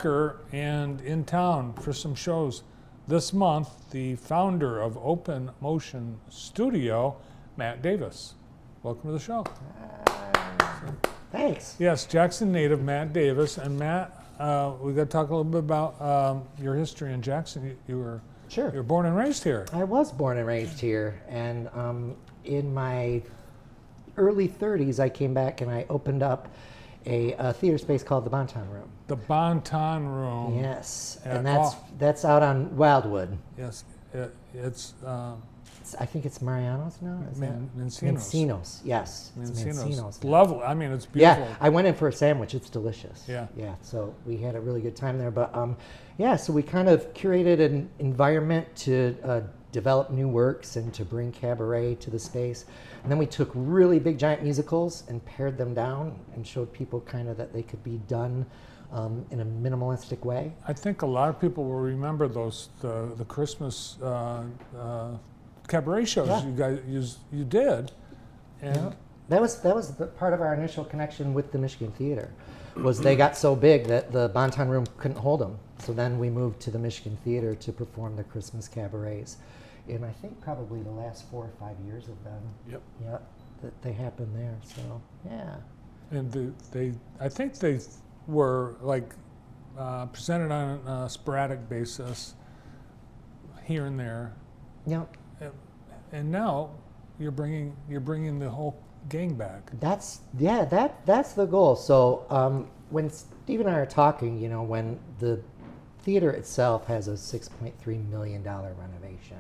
And in town for some shows this month, the founder of Open Motion Studio, Matt Davis. Welcome to the show. Thanks. Yes, Jackson native Matt Davis. And Matt, we got to talk a little bit about your history in Jackson. You were born and raised here. I was born and raised here, and in my early 30s, I came back and I opened up a theater space called the Bontton Room. The Bontton Room. Yes, and that's out on Wildwood. Yes, it's I think it's Mariano's now. Mencinos. Yes, Mencinos. Lovely. I mean, it's beautiful. Yeah, I went in for a sandwich. It's delicious. Yeah. So we had a really good time there. But so we kind of curated an environment to develop new works and to bring cabaret to the space. And then we took really big giant musicals and pared them down and showed people kind of that they could be done in a minimalistic way. I think a lot of people will remember those the Christmas cabaret shows you did. And that was the part of our initial connection with the Michigan Theater. Was they got so big that the Bontton Room couldn't hold them. So then we moved to the Michigan Theater to perform the Christmas cabarets. And I think probably the last 4 or 5 years of them. Yep. That they happened there. So yeah. And I think they were like presented on a sporadic basis here and there. Yep. And now you're bringing the whole gang back. That's the goal. So when Steve and I are talking, when the theater itself has a $6.3 million renovation,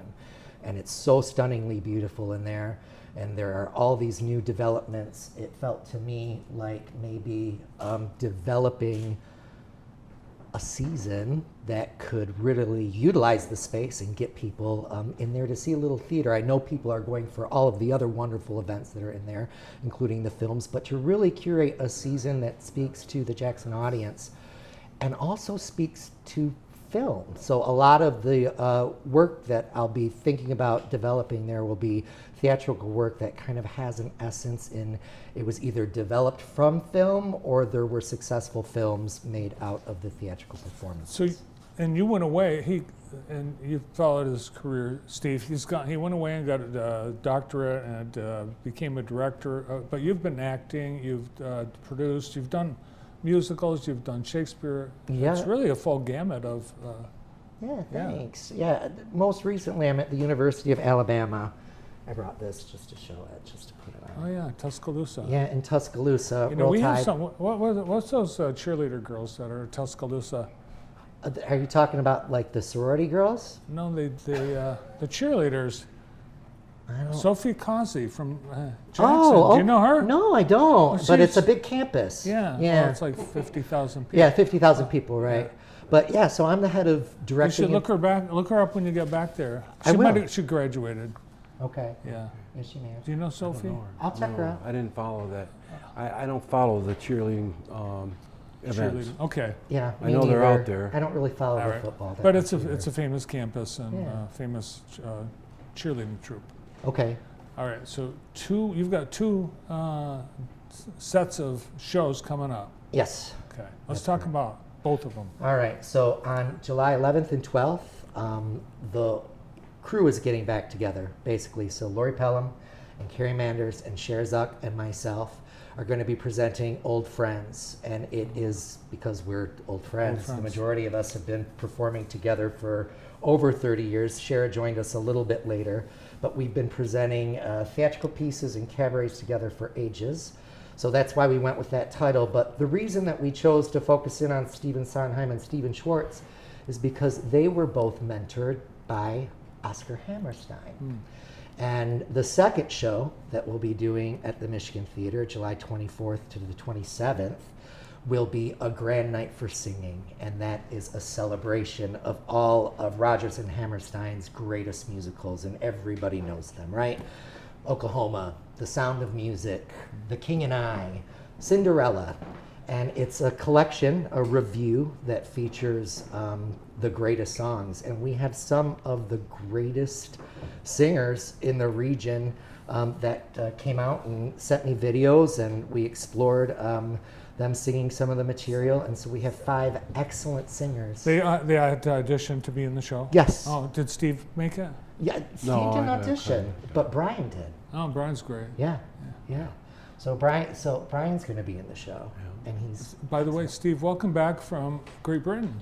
and it's so stunningly beautiful in there, and there are all these new developments, it felt to me like maybe developing a season that could really utilize the space and get people in there to see a little theater. I know people are going for all of the other wonderful events that are in there, including the films, but to really curate a season that speaks to the Jackson audience and also speaks to film. So a lot of the work that I'll be thinking about developing there will be theatrical work that kind of has an essence in it was either developed from film or there were successful films made out of the theatrical performance. So, and you went away. You followed his career, Steve. He went away and got a doctorate and became a director. But you've been acting. You've produced. You've done musicals, you've done Shakespeare. Yeah. It's really a full gamut of... Thanks. Yeah, most recently I'm at the University of Alabama. I brought this just to show it, just to put it on. Oh yeah, Tuscaloosa. Yeah, in Tuscaloosa. We have some, what's those cheerleader girls that are Tuscaloosa? Are you talking about like the sorority girls? No, the cheerleaders. Sophie Causey from Jackson. Do you know her? No, I don't. But it's a big campus. Yeah. Well, it's like 50,000 people. Yeah, 50,000 people, right? Yeah. But yeah, so I'm the head of directing. You should look her up when you get back there. She graduated. Okay. Yeah. Is she married? Do you know Sophie? I'll check her out. I didn't follow that. I don't follow the cheerleading events. Okay. Yeah. I know they're out there. I don't really follow the football. But it's a famous campus and famous cheerleading troupe. Okay. All right. So you've got two sets of shows coming up. Yes. Okay. Let's talk about both of them. All right. So on July 11th and 12th, the crew is getting back together, basically. So Lori Pelham and Carrie Manders and Cher Zuck and myself are going to be presenting Old Friends. And it is because we're old friends. The majority of us have been performing together for over 30 years. Cher joined us a little bit later. But we've been presenting theatrical pieces and cabarets together for ages. So that's why we went with that title. But the reason that we chose to focus in on Stephen Sondheim and Stephen Schwartz is because they were both mentored by Oscar Hammerstein. And the second show that we'll be doing at the Michigan Theater, July 24th to the 27th, will be A Grand Night for Singing, and that is a celebration of all of Rodgers and Hammerstein's greatest musicals, and everybody knows them, right? Oklahoma, The Sound of Music, The King and I, Cinderella, and it's a collection, a review that features the greatest songs, and we have some of the greatest singers in the region that came out and sent me videos, and we explored them singing some of the material, and so we have 5 excellent singers. They had to audition to be in the show? Yes. Oh, did Steve make it? Yeah, Steve No, didn't I audition, but Brian did. Oh, Brian's great. Yeah, yeah. So Brian's going to be in the show, and he's. By the way, Steve, welcome back from Great Britain.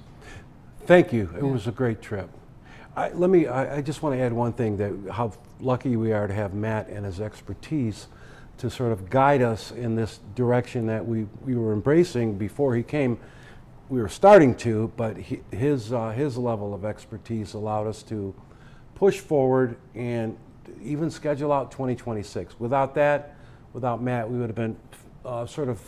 Thank you. It was a great trip. I just want to add one thing, that how lucky we are to have Matt and his expertise to sort of guide us in this direction that we were embracing before he came. We were starting to, but his level of expertise allowed us to push forward and even schedule out 2026. Without Matt, we would have been sort of,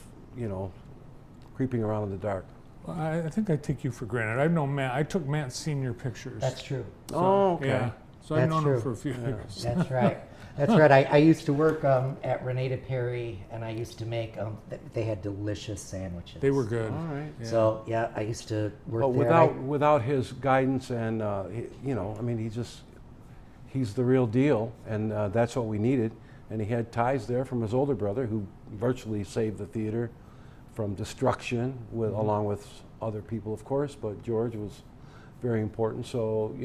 creeping around in the dark. Well, I think I take you for granted. I've known Matt. I took Matt's senior pictures. That's true. Oh, okay. Yeah. So I've That's known true. him for a few years. That's right. That's right. I used to work at Renata Perry, and I used to make. They had delicious sandwiches. They were good. All right. Yeah. So yeah, I used to work But there. without his guidance and he's the real deal, and that's what we needed. And he had ties there from his older brother, who virtually saved the theater from destruction, along with other people, of course. But George was very important. So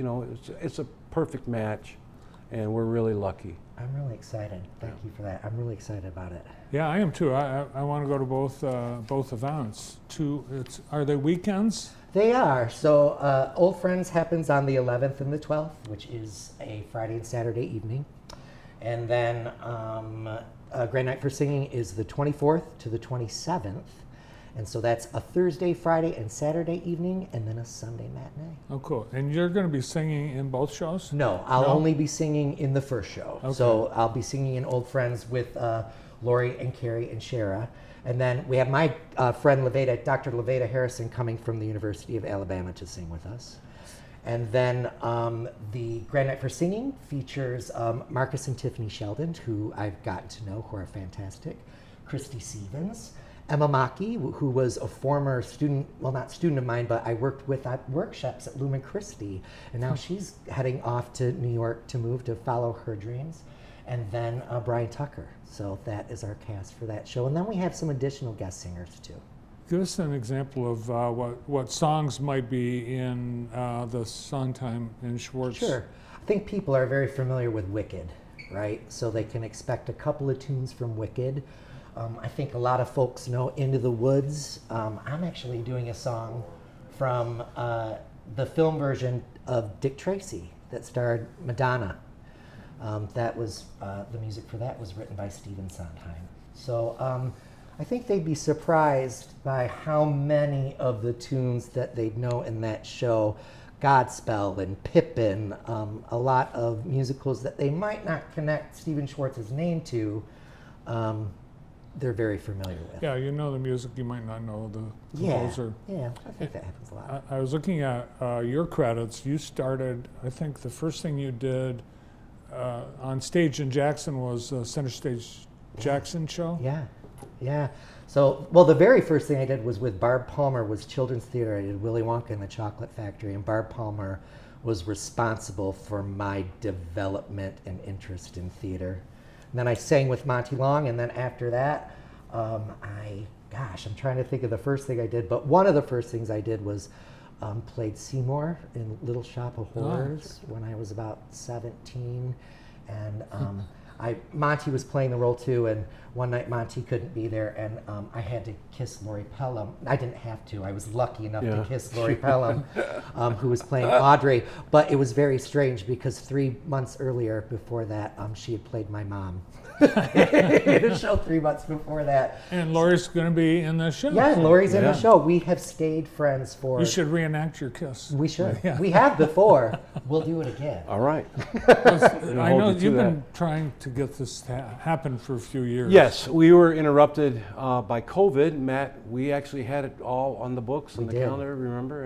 it's a perfect match, and we're really lucky. I'm really excited. Thank you for that. I'm really excited about it. Yeah, I am too. I want to go to both events. Are they weekends? They are. So Old Friends happens on the 11th and the 12th, which is a Friday and Saturday evening. And then Grand Night for Singing is the 24th to the 27th. And so that's a Thursday, Friday, and Saturday evening, and then a Sunday matinee. Oh, cool. And you're going to be singing in both shows? No, I'll only be singing in the first show. Okay. So I'll be singing in Old Friends with Lori and Carrie and Shara. And then we have my friend Leveda, Dr. Leveda Harrison, coming from the University of Alabama to sing with us. And then the Grand Night for Singing features Marcus and Tiffany Sheldon, who I've gotten to know, who are fantastic, Christy Stevens, Emma Mackey, who was a former student, well, not student of mine, but I worked with at workshops at Lumen Christi, and now she's heading off to New York to move to follow her dreams. And then Brian Tucker. So that is our cast for that show. And then we have some additional guest singers too. Give us an example of what songs might be in the Sondheim and Schwartz. Sure. I think people are very familiar with Wicked, right? So they can expect a couple of tunes from Wicked. I think a lot of folks know Into the Woods. I'm actually doing a song from the film version of Dick Tracy that starred Madonna. That was the music for that was written by Stephen Sondheim. So I think they'd be surprised by how many of the tunes that they'd know in that show, Godspell and Pippin, a lot of musicals that they might not connect Stephen Schwartz's name to, they're very familiar with. Yeah, you know the music, you might not know the composer. Yeah, I think that happens a lot. I was looking at your credits. You started, I think the first thing you did on stage in Jackson was Center Stage Jackson show. Yeah. So, well, the very first thing I did was with Barb Palmer, was children's theater. I did Willy Wonka and the Chocolate Factory, and Barb Palmer was responsible for my development and interest in theater. And then I sang with Monty Long, and then after that, I'm trying to think of the first thing I did, but one of the first things I did was played Seymour in Little Shop of Horrors when I was about 17, and Monty was playing the role too, and one night Monty couldn't be there, and I had to kiss Lori Pelham. I didn't have to. I was lucky enough to kiss Lori Pelham, who was playing Audrey, but it was very strange because 3 months earlier before that, she had played my mom in a show 3 months before that. And Lori's going to be in the show. Yeah, and Lori's in the show. We have stayed friends for... You should reenact your kiss. We should. Yeah. We have before. We'll do it again. All right. I know you've been trying to get this to happen for a few years. Yes, we were interrupted by COVID. Matt, we actually had it all on the books and the calendar, remember?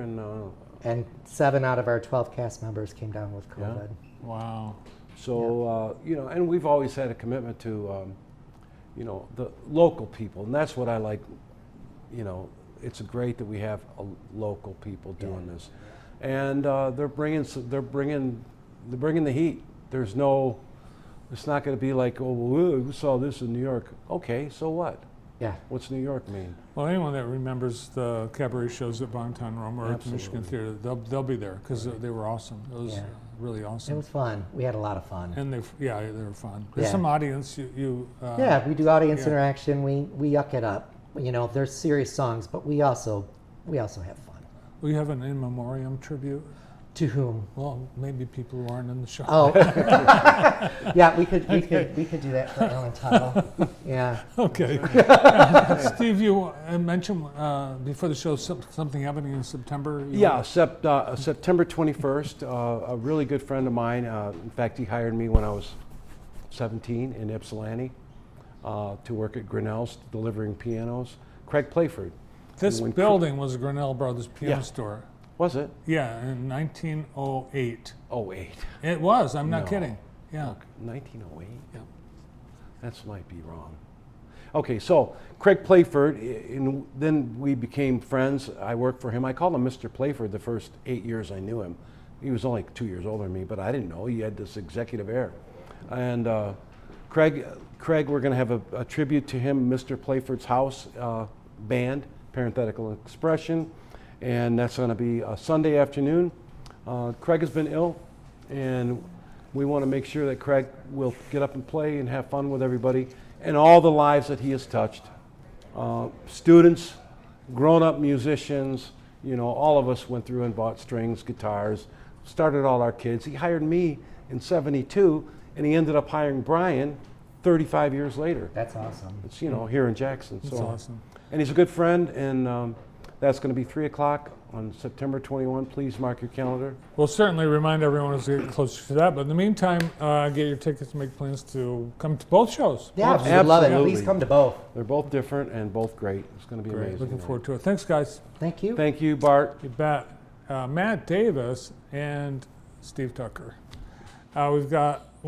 And 7 out of our 12 cast members came down with COVID. Wow. So, and we've always had a commitment to, the local people. And that's what I like, it's great that we have local people doing this. And they're bringing the heat. It's not going to be like, oh, well, who saw this in New York? Okay, so what? Yeah. What's New York mean? Well, anyone that remembers the cabaret shows at Bontton Room or at the Absolutely. Michigan Theater, they'll be there because they were awesome. It was Yeah. really It awesome. was fun. We had a lot of fun. And they were fun. There's Yeah. some audience Yeah, we do audience yeah. interaction. We yuck it up. You know, there's serious songs, but we also have fun. We have an in memoriam tribute. To whom? Well, maybe people who aren't in the show. Oh, yeah. We could do that for Ellen Tuttle. Yeah. Okay. Steve, you mentioned before the show something happening in September. Yeah, September 21st. A really good friend of mine. In fact, he hired me when I was 17 in Ypsilanti to work at Grinnell's delivering pianos. Craig Playford. This When building was a Grinnell Brothers piano Yeah. store. Was it? Yeah, in 1908. 08. It was. I'm not No. kidding. Yeah. Look, 1908? Yeah. That might be wrong. Okay, so Craig Playford, and then we became friends. I worked for him. I called him Mr. Playford the first 8 years I knew him. He was only 2 years older than me, but I didn't know. He had this executive air. And Craig, we're going to have a tribute to him, Mr. Playford's House band, Parenthetical Expression, and that's going to be a Sunday afternoon. Craig has been ill, and we want to make sure that Craig will get up and play and have fun with everybody and all the lives that he has touched. Students, grown-up musicians, you know, all of us went through and bought strings, guitars, started all our kids. He hired me in '72, and he ended up hiring Brian 35 years later. That's awesome. It's, you know, here in Jackson. That's awesome. And he's a good friend, and that's going to be 3 o'clock on September 21. Please mark your calendar. We'll certainly remind everyone as we get closer to that. But in the meantime, get your tickets and make plans to come to both shows. Yeah, Both. we would love it. Absolutely. Please come to both. They're both different and both great. It's going to be Great. amazing. Looking forward to it. Thanks, guys. Thank you. Thank you, Bart. You bet. Matt Davis and Steve Tucker. We've got